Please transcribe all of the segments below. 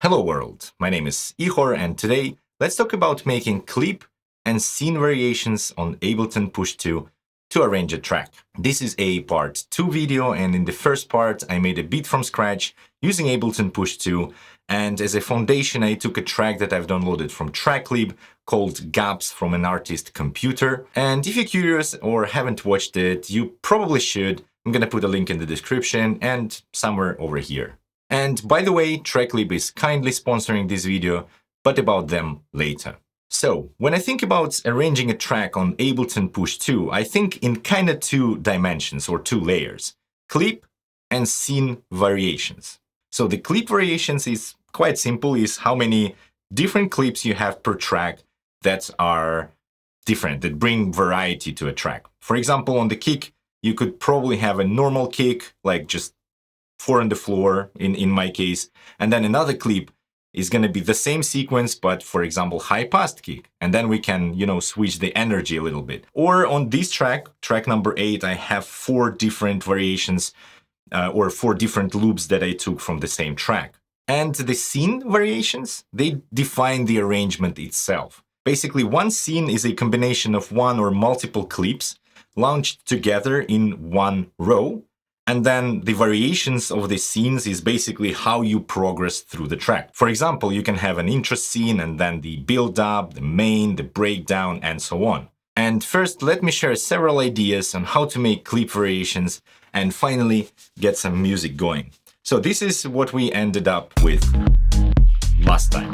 Hello world, my name is Ihor and today let's talk about making clip and scene variations on Ableton Push 2 to arrange a track. This is a part 2 video, and in the first part I made a beat from scratch using Ableton Push 2, and as a foundation I took a track that I've downloaded from TrackLib called Gaps from an Artist Computer. And if you're curious or haven't watched it, you probably should. I'm gonna put a link in the description and somewhere over here. And by the way, TrackLib is kindly sponsoring this video, but about them later. So, when I think about arranging a track on Ableton Push 2, I think in kinda two dimensions or two layers: clip and scene variations. So the clip variations is quite simple, is how many different clips you have per track that are different, that bring variety to a track. For example, on the kick, you could probably have a normal kick, like just 4 on the floor in my case, and then another clip is going to be the same sequence, but for example high pass kick, and then we can switch the energy a little bit. Or on this track number 8, I have 4 different variations or 4 different loops that I took from the same track. And the scene variations, they define the arrangement itself. Basically, one scene is a combination of one or multiple clips launched together in one row. And then the variations of the scenes is basically how you progress through the track. For example, you can have an intro scene and then the build-up, the main, the breakdown, and so on. And first, let me share several ideas on how to make clip variations and finally get some music going. So this is what we ended up with last time.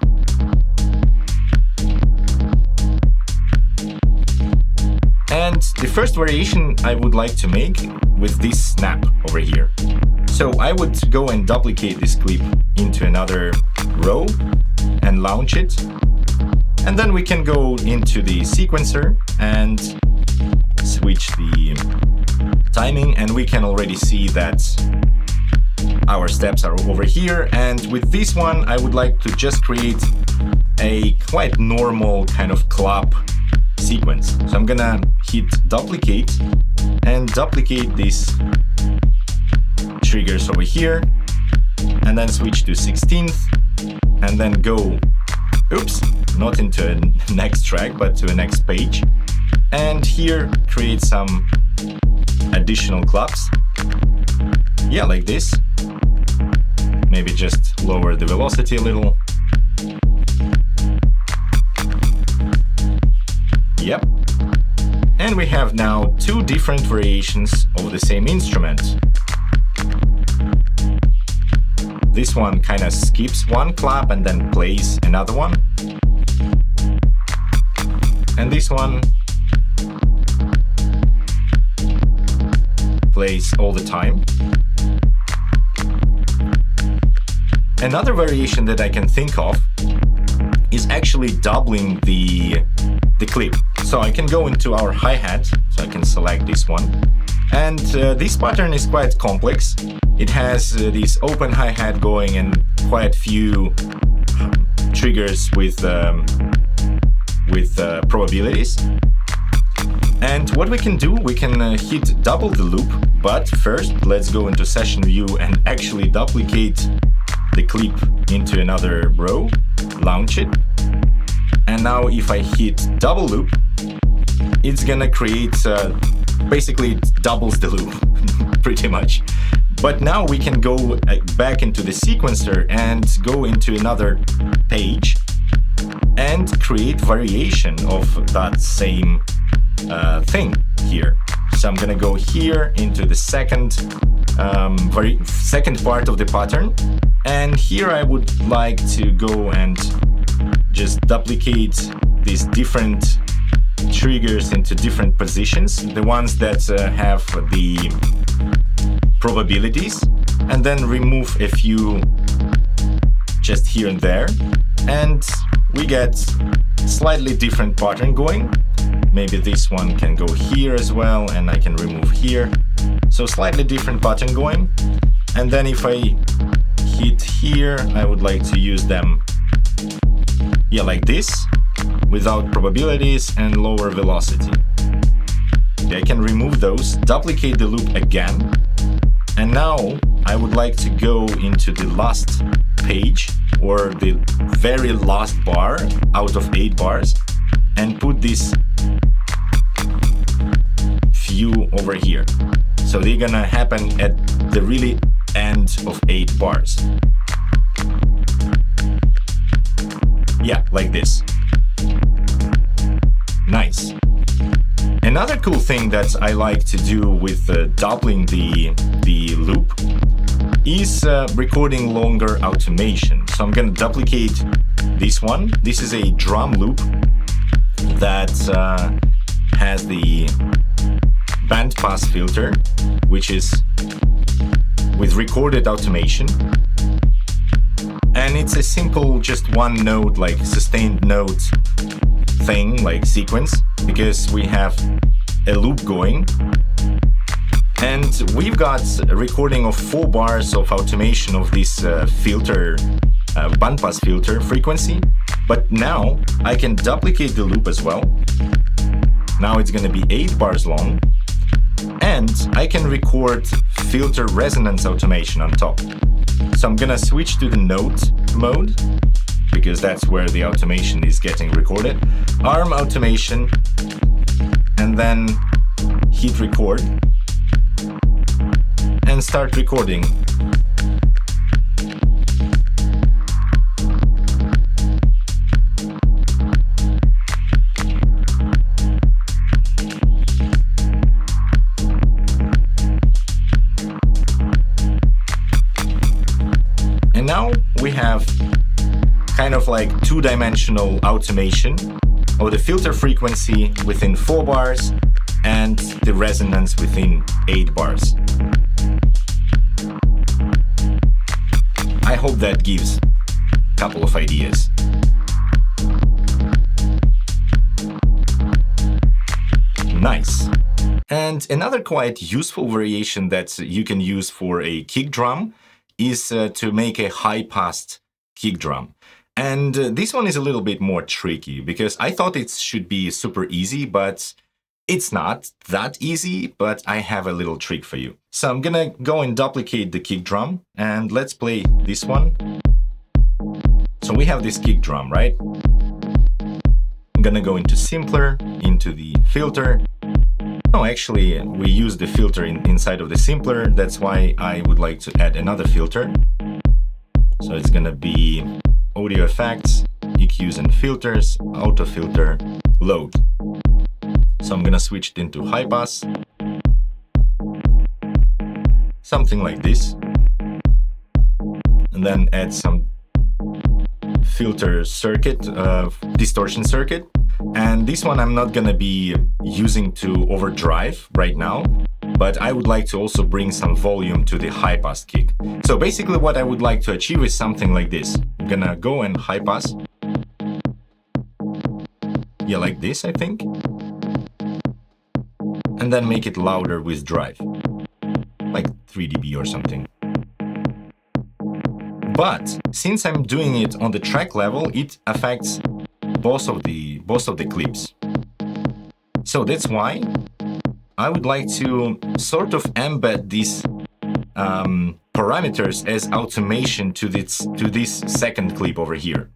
And the first variation I would like to make with this snap over here. So I would go and duplicate this clip into another row and launch it. And then we can go into the sequencer and switch the timing, and we can already see that our steps are over here. And with this one, I would like to just create a quite normal kind of clap sequence. So I'm gonna hit duplicate and duplicate these triggers over here, and then switch to 16th, and then go, oops, not into a next track, but to a next page. And here create some additional claps. Yeah, like this. Maybe just lower the velocity a little. Yep. And we have now 2 different variations of the same instrument. This one kind of skips one clap and then plays another one. And this one plays all the time. Another variation that I can think of is actually doubling the clip. So I can go into our hi-hat, so I can select this one. And this pattern is quite complex. It has this open hi-hat going and quite few triggers with probabilities. And what we can do, we can hit double the loop, but first let's go into session view and actually duplicate the clip into another row, launch it. And now if I hit double loop, it's gonna create, basically it doubles the loop, pretty much. But now we can go back into the sequencer and go into another page and create variation of that same thing here. So I'm gonna go here into the second part of the pattern, and here I would like to go and just duplicate these different triggers into different positions, the ones that have the probabilities, and then remove a few just here and there, and we get slightly different pattern going. Maybe this one can go here as well, and I can remove here. So slightly different pattern going. And then if I hit here, I would like to use them, yeah, like this, without probabilities and lower velocity. Okay, I can remove those, duplicate the loop again, and now I would like to go into the last page or the very last bar out of 8 bars and put this few over here. So they're gonna happen at the really end of 8 bars. Yeah, like this. Nice. Another cool thing that I like to do with doubling the loop is recording longer automation. So I'm going to duplicate this one. This is a drum loop that has the bandpass filter, which is with recorded automation. And it's a simple, just one note, like sustained note thing, like sequence, because we have a loop going. And we've got a recording of 4 bars of automation of this filter, bandpass filter frequency. But now I can duplicate the loop as well. Now it's going to be 8 bars long. And I can record filter resonance automation on top. So I'm gonna switch to the note mode, because that's where the automation is getting recorded. ARM automation, and then hit record, and start recording. And now we have kind of like 2-dimensional automation of the filter frequency within 4 bars and the resonance within 8 bars. I hope that gives a couple of ideas. Nice. And another quite useful variation that you can use for a kick drum is to make a high-passed kick drum. And this one is a little bit more tricky, because I thought it should be super easy, but it's not that easy, but I have a little trick for you. So I'm gonna go and duplicate the kick drum, and let's play this one. So we have this kick drum, right? I'm gonna go into simpler, into the filter. No, actually, we use the filter inside of the simpler. That's why I would like to add another filter. So it's gonna be audio effects, EQs and filters, auto filter, load. So I'm gonna switch it into high pass. Something like this. And then add some filter circuit, distortion circuit. And this one I'm not gonna be using to overdrive right now, but I would like to also bring some volume to the high pass kick. So basically what I would like to achieve is something like this. I'm gonna go and high pass. Yeah, like this, I think. And then make it louder with drive, like 3 dB or something. But since I'm doing it on the track level, it affects both of the clips. So that's why I would like to sort of embed these parameters as automation to this second clip over here.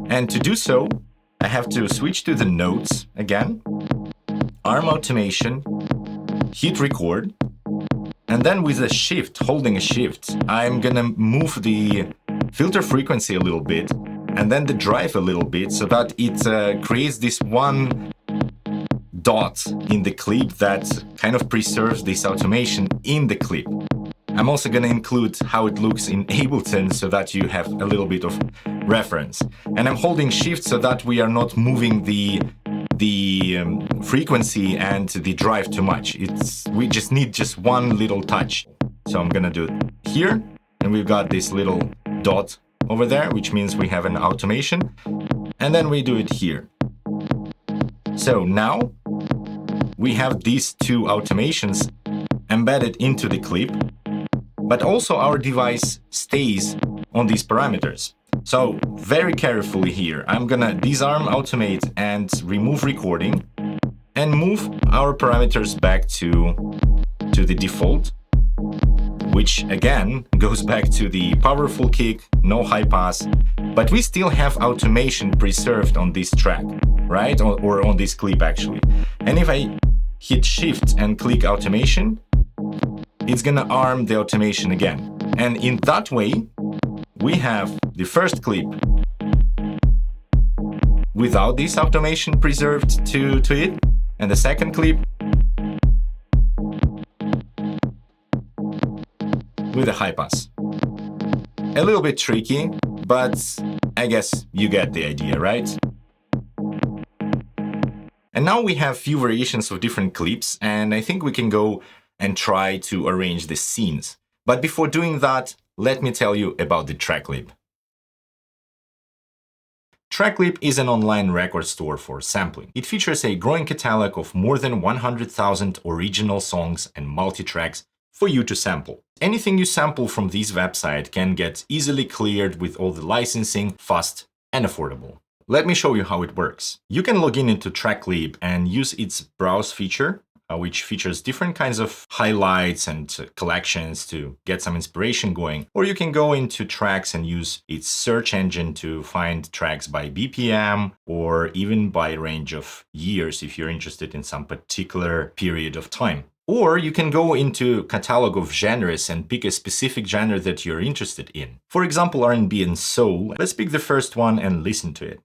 And to do so, I have to switch to the notes again, ARM automation, hit record, and then with a shift, holding a shift, I'm gonna move the filter frequency a little bit and then the drive a little bit, so that it creates this one dot in the clip that kind of preserves this automation in the clip. I'm also going to include how it looks in Ableton so that you have a little bit of reference. And I'm holding shift so that we are not moving the frequency and the drive too much. We just need just one little touch. So I'm going to do it here, and we've got this little dot over there, which means we have an automation, and then we do it here. So now we have these 2 automations embedded into the clip, but also our device stays on these parameters. So very carefully here, I'm gonna disarm automate and remove recording and move our parameters back to the default. which again goes back to the powerful kick, no high pass, but we still have automation preserved on this track, right? Or on this clip actually. And if I hit Shift and click automation, it's gonna arm the automation again. And in that way, we have the first clip without this automation preserved to it, and the second clip with a high pass. A little bit tricky, but I guess you get the idea, right? And now we have few variations of different clips, and I think we can go and try to arrange the scenes. But before doing that, let me tell you about the TrackLib. TrackLib is an online record store for sampling. It features a growing catalog of more than 100,000 original songs and multi-tracks for you to sample. Anything you sample from this website can get easily cleared with all the licensing, fast and affordable. Let me show you how it works. You can log into TrackLib and use its browse feature, which features different kinds of highlights and collections to get some inspiration going. Or you can go into tracks and use its search engine to find tracks by BPM or even by range of years if you're interested in some particular period of time. Or you can go into catalog of genres and pick a specific genre that you're interested in. For example, R&B and soul. Let's pick the first one and listen to it.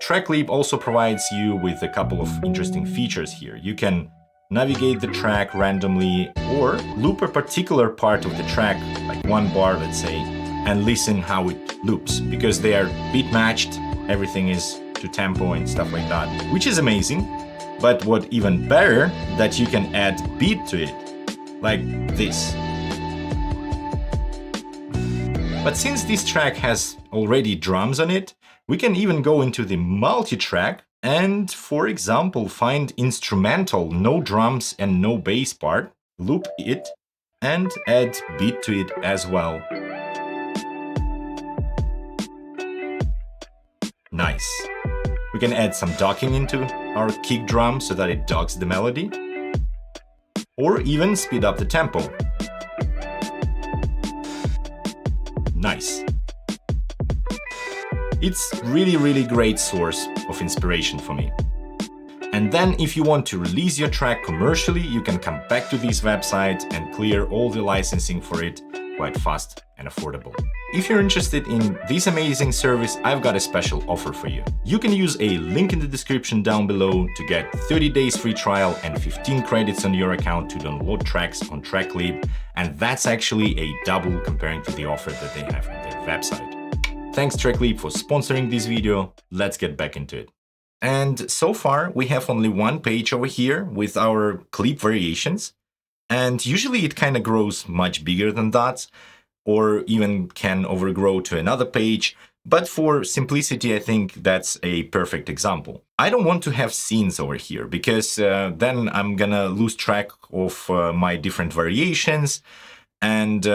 TrackLib also provides you with a couple of interesting features here. You can navigate the track randomly or loop a particular part of the track, like one bar, let's say, and listen how it loops, because they are beat matched, everything is to tempo and stuff like that, which is amazing. But what even better, that you can add beat to it, like this. But since this track has already drums on it, we can even go into the multi-track and, for example, find instrumental, no drums and no bass part, loop it, and add beat to it as well. Nice. We can add some docking into our kick drum so that it docks the melody, or even speed up the tempo. Nice. It's really great source of inspiration for me. And then if you want to release your track commercially, you can come back to this website and clear all the licensing for it quite fast and affordable. If you're interested in this amazing service, I've got a special offer for you. You can use a link in the description down below to get 30 days free trial and 15 credits on your account to download tracks on TrackLib, and that's actually a double comparing to the offer that they have on their website. Thanks TrackLib for sponsoring this video. Let's get back into it. And so far we have only one page over here with our clip variations, and usually it kind of grows much bigger than that, or even can overgrow to another page. But for simplicity, I think that's a perfect example. I don't want to have scenes over here because then I'm gonna lose track of my different variations. And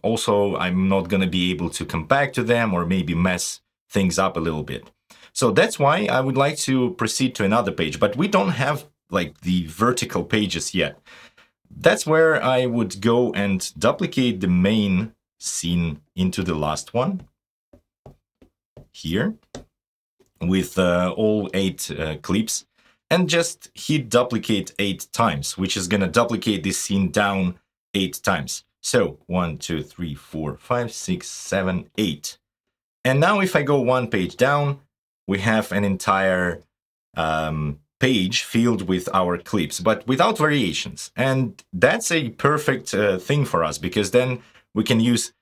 also, I'm not going to be able to come back to them or maybe mess things up a little bit. So that's why I would like to proceed to another page, but we don't have like the vertical pages yet. That's where I would go and duplicate the main scene into the last one here with all 8 clips, and just hit duplicate 8 times, which is going to duplicate this scene down 8 times. So 1, 2, 3, 4, 5, 6, 7, 8. And now if I go one page down, we have an entire page filled with our clips, but without variations. And that's a perfect thing for us, because then we can use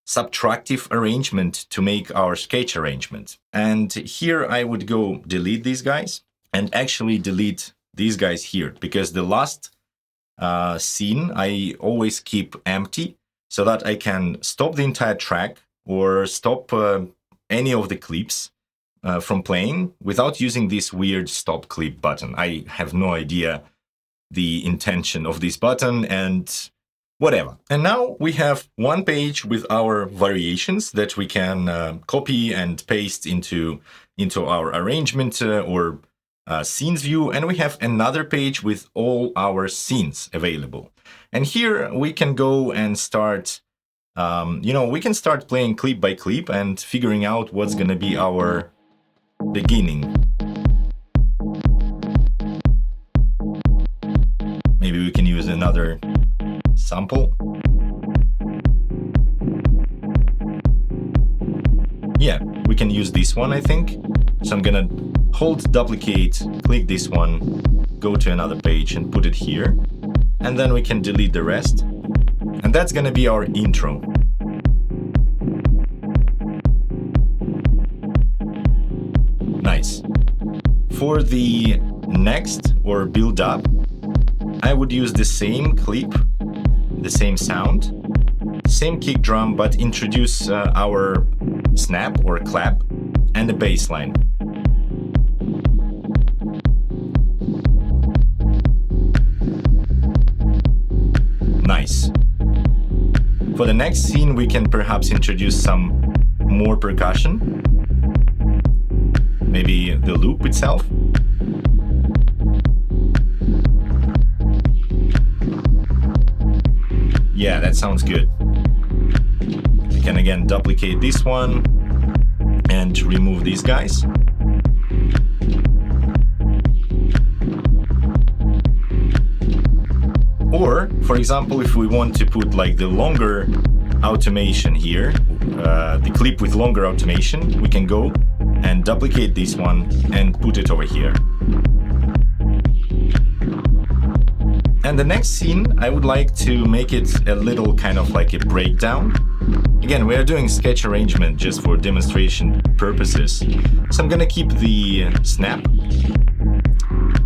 subtractive arrangement to make our sketch arrangement. And here I would go delete these guys and actually delete these guys here, because the last scene I always keep empty so that I can stop the entire track or stop any of the clips from playing without using this weird stop clip button. I have no idea the intention of this button and whatever. And now we have one page with our variations that we can copy and paste into our arrangement or scenes view, and we have another page with all our scenes available. And here we can go and start, we can start playing clip by clip and figuring out what's going to be our beginning. Maybe we can use another sample. Yeah, we can use this one, I think. So I'm gonna hold duplicate, click this one, go to another page and put it here. And then we can delete the rest. And that's gonna be our intro. Nice. For the next or build up, I would use the same clip, the same sound, same kick drum, but introduce our snap or clap and the bass line. Nice. For the next scene, we can perhaps introduce some more percussion. Maybe the loop itself. Yeah, that sounds good. We can again duplicate this one and remove these guys. Or, for example, if we want to put like the longer automation here, the clip with longer automation, we can go and duplicate this one and put it over here. And the next scene, I would like to make it a little kind of like a breakdown. Again, we are doing sketch arrangement just for demonstration purposes. So I'm gonna keep the snap,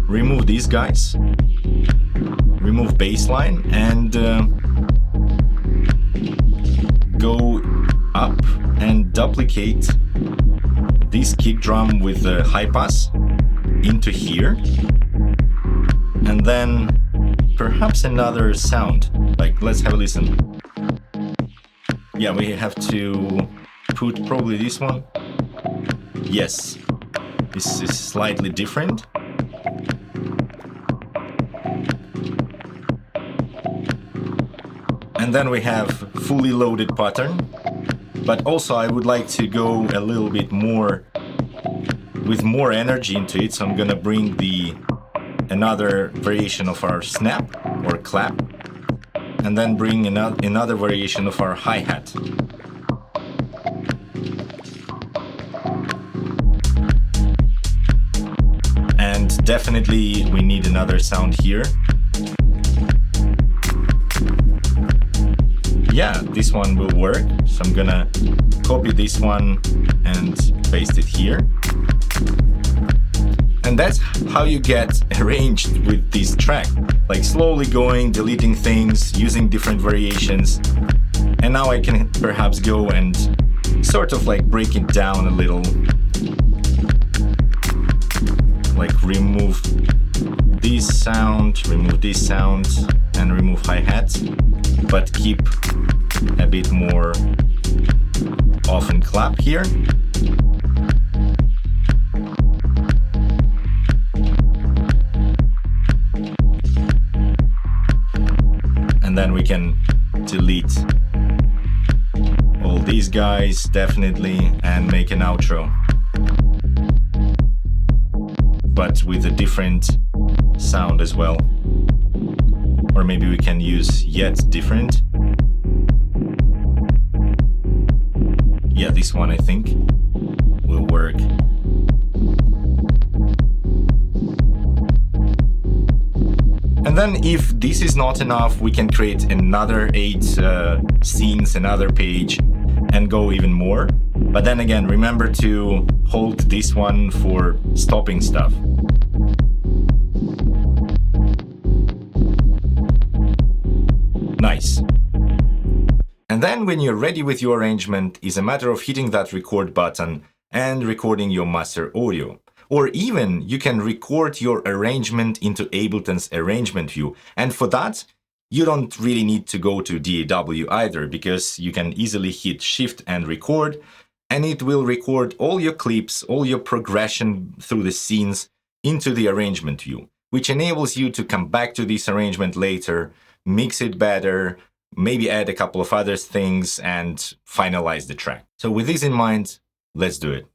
remove these guys, remove baseline, and go up and duplicate this kick drum with the high pass into here. And then perhaps another sound, like let's have a listen. Yeah, we have to put probably this one. Yes, this is slightly different. And then we have fully loaded pattern, but also I would like to go a little bit more with more energy into it. So I'm gonna bring another variation of our snap or clap, and then bring another variation of our hi-hat. And definitely we need another sound here. Yeah, this one will work. So I'm gonna copy this one and paste it here. And that's how you get arranged with this track, like slowly going, deleting things, using different variations. And now I can perhaps go and sort of like break it down a little, like remove this sound, and remove hi-hat, but keep a bit more off and clap here. And then we can delete all these guys definitely and make an outro, but with a different sound as well. Or maybe we can use yet different. Yeah, this one I think will work. And then if this is not enough, we can create another 8 scenes, another page, and go even more. But then again, remember to hold this one for stopping stuff. Nice. And then when you're ready with your arrangement, it's a matter of hitting that record button and recording your master audio. Or even you can record your arrangement into Ableton's arrangement view. And for that, you don't really need to go to DAW either, because you can easily hit Shift and record, and it will record all your clips, all your progression through the scenes into the arrangement view, which enables you to come back to this arrangement later mix it better, maybe add a couple of other things and finalize the track. So with this in mind, let's do it.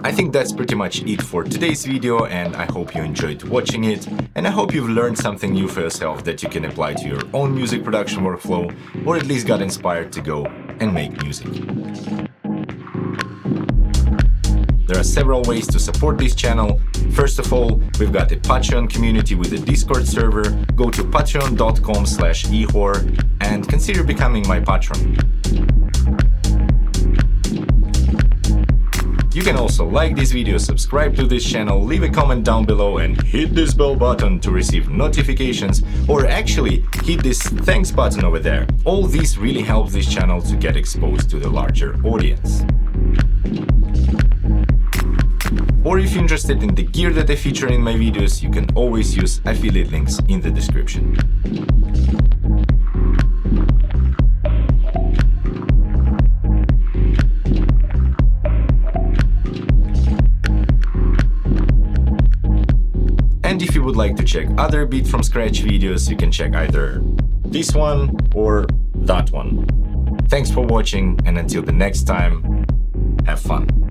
I think that's pretty much it for today's video, and I hope you enjoyed watching it, and I hope you've learned something new for yourself that you can apply to your own music production workflow, or at least got inspired to go and make music. There are several ways to support this channel. First of all, we've got a Patreon community with a Discord server. Go to patreon.com/Ihor and consider becoming my patron. You can also like this video, subscribe to this channel, leave a comment down below and hit this bell button to receive notifications, or actually hit this thanks button over there. All this really helps this channel to get exposed to the larger audience. Or if you're interested in the gear that I feature in my videos, you can always use affiliate links in the description. And if you would like to check other Beat from Scratch videos, you can check either this one or that one. Thanks for watching, and until the next time, have fun.